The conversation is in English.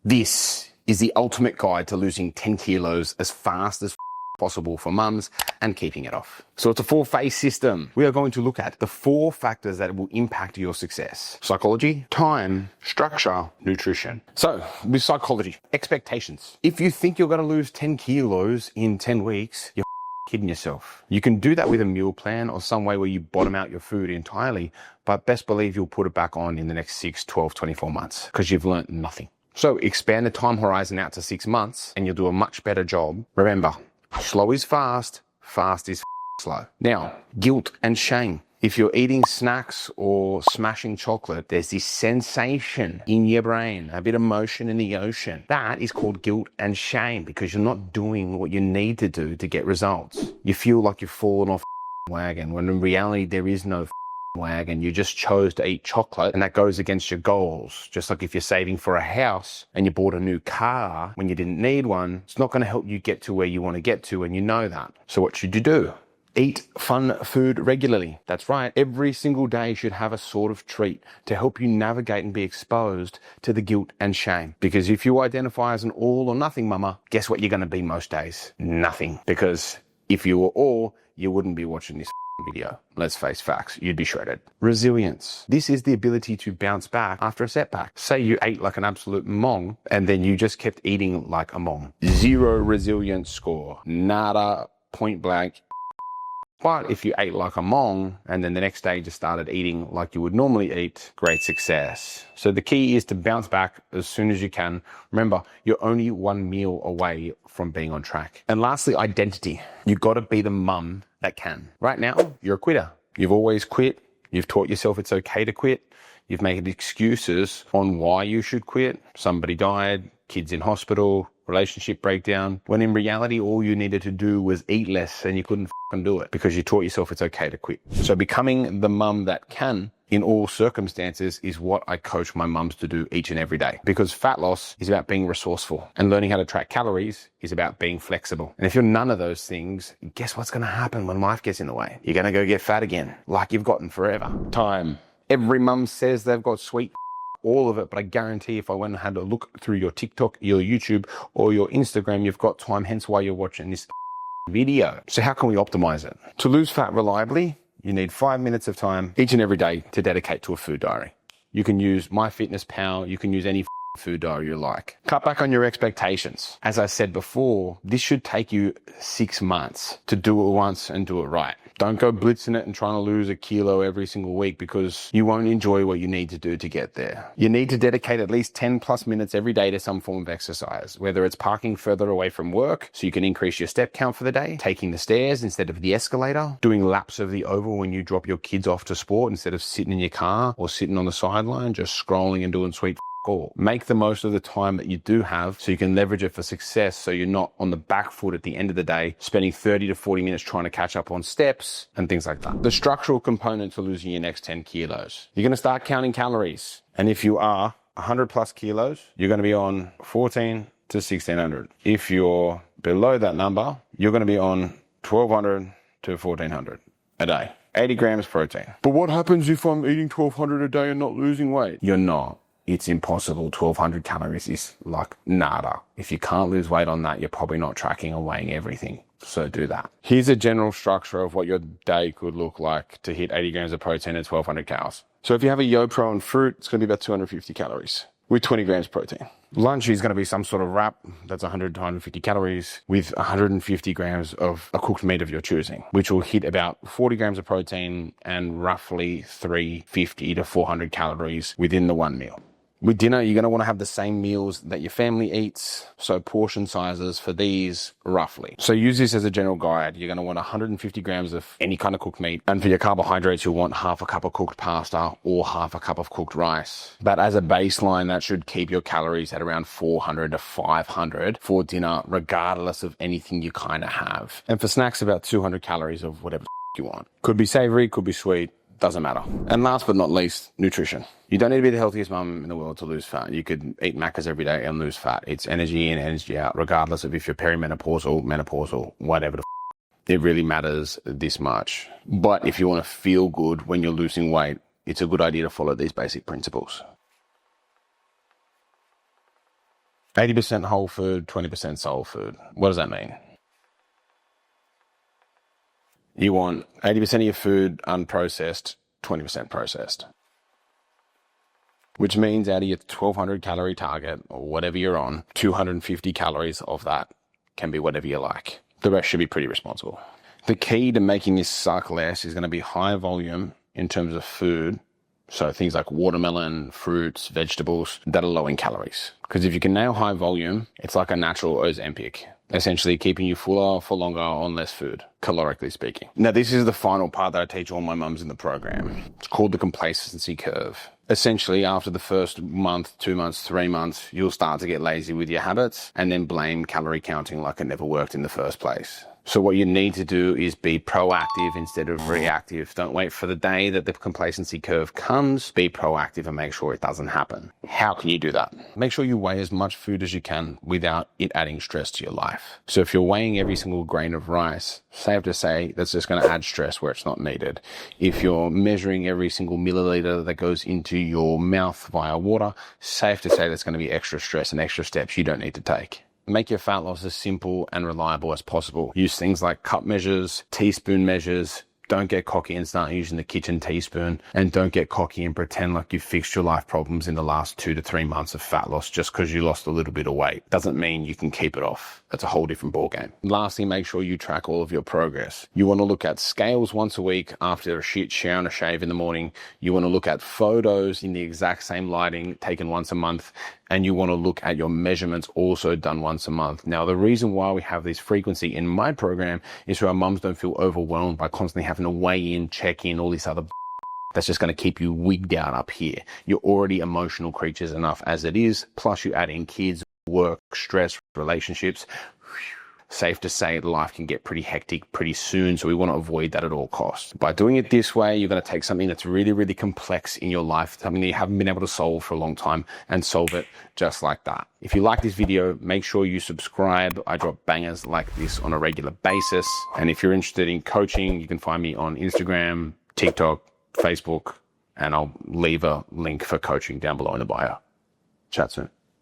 This is the ultimate guide to losing 10 kilos as fast as possible for mums and keeping it off. So it's a 4-phase system. We are going to look at the 4 factors that will impact your success: psychology, time, structure, nutrition. So with psychology, expectations. If you think you're going to lose 10 kilos in 10 weeks, you're kidding yourself. You can do that with a meal plan or some way where you bottom out your food entirely, but best believe you'll put it back on in the next 6, 12, 24 months because you've learned nothing. So expand the time horizon out to 6 months and you'll do a much better job. Remember, slow is fast, fast is slow. Now, guilt and shame. If you're eating snacks or smashing chocolate, there's this sensation in your brain, a bit of motion in the ocean. That is called guilt and shame because you're not doing what you need to do to get results. You feel like you've fallen off the wagon when in reality there is no wagon. You just chose to eat chocolate and that goes against your goals. Just like if you're saving for a house and you bought a new car when you didn't need one, it's not going to help you get to where you want to get to, and you know that. So what should you do? Eat fun food regularly. That's right. Every single day should have a sort of treat to help you navigate and be exposed to the guilt and shame. Because if you identify as an all or nothing mama, guess what you're going to be most days? Nothing. Because if you were all, you wouldn't be watching this video. Let's face facts, you'd be shredded. Resilience. This is the ability to bounce back after a setback. Say you ate like an absolute mong and then you just kept eating like a mong. 0 resilience score. Nada, point blank. But if you ate like a mong and then the next day just started eating like you would normally eat, great success. So the key is to bounce back as soon as you can. Remember, you're only 1 meal away from being on track. And lastly, identity. You got to be the mum that can. Right now, you're a quitter. You've always quit. You've taught yourself it's okay to quit. You've made excuses on why you should quit. Somebody died, kids in hospital, relationship breakdown, when in reality, all you needed to do was eat less and you couldn't do it because you taught yourself it's okay to quit. So becoming the mum that can in all circumstances is what I coach my mums to do each and every day, because fat loss is about being resourceful and learning how to track calories is about being flexible. And if you're none of those things, guess what's going to happen when life gets in the way? You're going to go get fat again, like you've gotten forever. Time. Every mum says they've got sweet all of it, but I guarantee if I went and had a look through your TikTok, your YouTube, or your Instagram, you've got time, hence why you're watching this video. So how can we optimize it? To lose fat reliably, you need 5 minutes of time each and every day to dedicate to a food diary. You can use MyFitnessPal, you can use any food diary you like. Cut back on your expectations. As I said before, this should take you 6 months to do it once and do it right. Don't go blitzing it and trying to lose a kilo every single week because you won't enjoy what you need to do to get there. You need to dedicate at least 10 plus minutes every day to some form of exercise, whether it's parking further away from work so you can increase your step count for the day, taking the stairs instead of the escalator, doing laps of the oval when you drop your kids off to sport instead of sitting in your car or sitting on the sideline, just scrolling and doing sweet all. Make the most of the time that you do have so you can leverage it for success, so you're not on the back foot at the end of the day, spending 30 to 40 minutes trying to catch up on steps and things like that. The structural component to losing your next 10 kilos. You're going to start counting calories. And if you are 100 plus kilos, you're going to be on 14 to 1600. If you're below that number, you're going to be on 1200 to 1400 a day. 80 grams protein. But what happens if I'm eating 1200 a day and not losing weight? You're not. It's impossible. 1200 calories is like nada. If you can't lose weight on that, you're probably not tracking or weighing everything. So do that. Here's a general structure of what your day could look like to hit 80 grams of protein at 1200 calories. So if you have a YoPro and fruit, it's going to be about 250 calories with 20 grams protein. Lunch is going to be some sort of wrap that's 100 to 150 calories with 150 grams of a cooked meat of your choosing, which will hit about 40 grams of protein and roughly 350 to 400 calories within the one meal. With dinner, you're going to want to have the same meals that your family eats, so portion sizes for these roughly. So use this as a general guide. You're going to want 150 grams of any kind of cooked meat. And for your carbohydrates, you'll want half a cup of cooked pasta or half a cup of cooked rice. But as a baseline, that should keep your calories at around 400 to 500 for dinner, regardless of anything you kind of have. And for snacks, about 200 calories of whatever you want. Could be savory, could be sweet. Doesn't matter. And last but not least, nutrition. You don't need to be the healthiest mum in the world to lose fat. You could eat Maccas every day and lose fat. It's energy in, energy out, regardless of if you're perimenopausal, menopausal, whatever it really matters this much. But if you want to feel good when you're losing weight, it's a good idea to follow these basic principles. 80% whole food, 20% soul food. What does that mean? You want 80% of your food unprocessed, 20% processed. Which means out of your 1200 calorie target or whatever you're on, 250 calories of that can be whatever you like. The rest should be pretty responsible. The key to making this suck less is going to be high volume in terms of food. So things like watermelon, fruits, vegetables that are low in calories. Because if you can nail high volume, it's like a natural Ozempic, essentially keeping you fuller for longer on less food, calorically speaking. Now, this is the final part that I teach all my mums in the program. It's called the complacency curve. Essentially, after the first month, 2 months, 3 months, you'll start to get lazy with your habits and then blame calorie counting like it never worked in the first place. So what you need to do is be proactive instead of reactive. Don't wait for the day that the complacency curve comes. Be proactive and make sure it doesn't happen. How can you do that? Make sure you weigh as much food as you can without it adding stress to your life. So if you're weighing every single grain of rice, safe to say that's just going to add stress where it's not needed. If you're measuring every single milliliter that goes into your mouth via water, safe to say that's going to be extra stress and extra steps you don't need to take. Make your fat loss as simple and reliable as possible. Use things like cup measures, teaspoon measures. Don't get cocky and start using the kitchen teaspoon, and don't get cocky and pretend like you fixed your life problems in the last 2 to 3 months of fat loss just because you lost a little bit of weight. Doesn't mean you can keep it off. That's a whole different ballgame. Lastly, make sure you track all of your progress. You want to look at scales once a week after a shit shower and a shave in the morning. You want to look at photos in the exact same lighting taken once a month. And you want to look at your measurements also done once a month. Now, the reason why we have this frequency in my program is so our mums don't feel overwhelmed by constantly having to weigh in, check in, all this other that's just going to keep you wigged out up here. You're already emotional creatures enough as it is. Plus you add in kids, work, stress, relationships. Safe to say life can get pretty hectic pretty soon, so we want to avoid that at all costs. By doing it this way, you're going to take something that's really, really complex in your life, something that you haven't been able to solve for a long time, and solve it just like that. If you like this video, make sure you subscribe. I drop bangers like this on a regular basis. And if you're interested in coaching, you can find me on Instagram, TikTok, Facebook, and I'll leave a link for coaching down below in the bio. Chat soon.